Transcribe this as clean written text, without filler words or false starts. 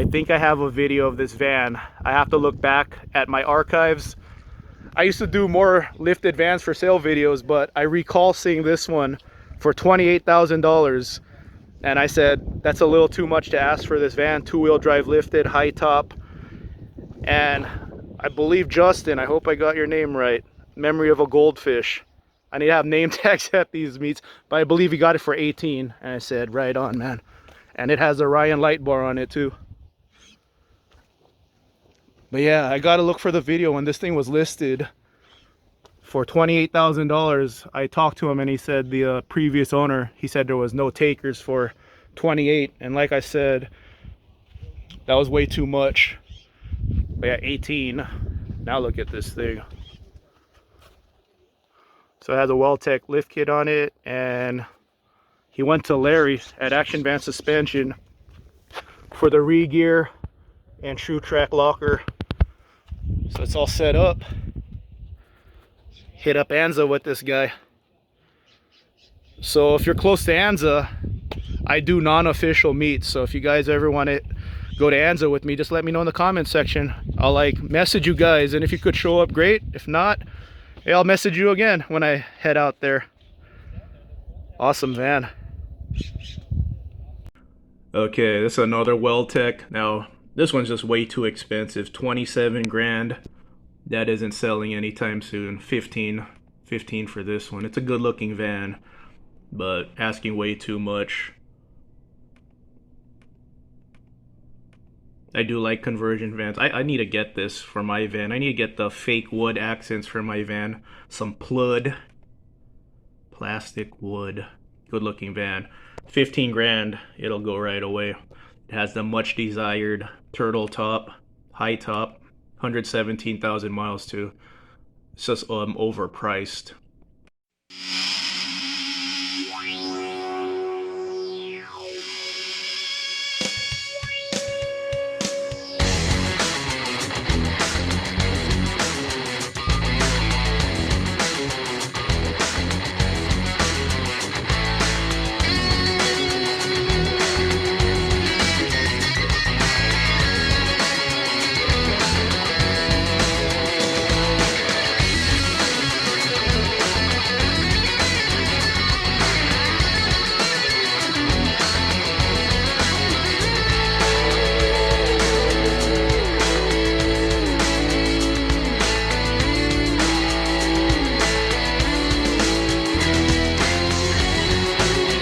I think I have a video of this van. I have to look back at my archives. I used to do more lifted vans for sale videos, but I recall seeing this one for $28,000. And I said, that's a little too much to ask for this van. Two-wheel drive lifted, high top. And I believe Justin, I hope I got your name right, memory of a goldfish. I need to have name tags at these meets, but I believe he got it for 18. And I said, right on, man. And it has a Ryan light bar on it too. But yeah, I gotta look for the video when this thing was listed for $28,000. I talked to him and he said the previous owner, he said there was no takers for 28. And like I said, that was way too much. But yeah, 18. Now look at this thing. So it has a Weldtec lift kit on it, and he went to Larry at Action Van Suspension for the re-gear and Truetrac locker. So it's all set up. Hit up Anza with this guy. So if you're close to Anza, I do non-official meets. So if you guys ever want to go to Anza with me, just let me know in the comment section. I'll like message you guys, and if you could show up, great. If not, hey, I'll message you again when I head out there. Awesome van. Okay, this is another Weldtec. Now this one's just way too expensive. 27 grand. That isn't selling anytime soon. 15 for this one. It's a good looking van, but asking way too much. I do like conversion vans. I need to get this for my van. I need to get the fake wood accents for my van. Some plud. Plastic wood. Good looking van. 15 grand. It'll go right away. It has the much desired turtle top. High top. 117,000 miles too. It's just overpriced.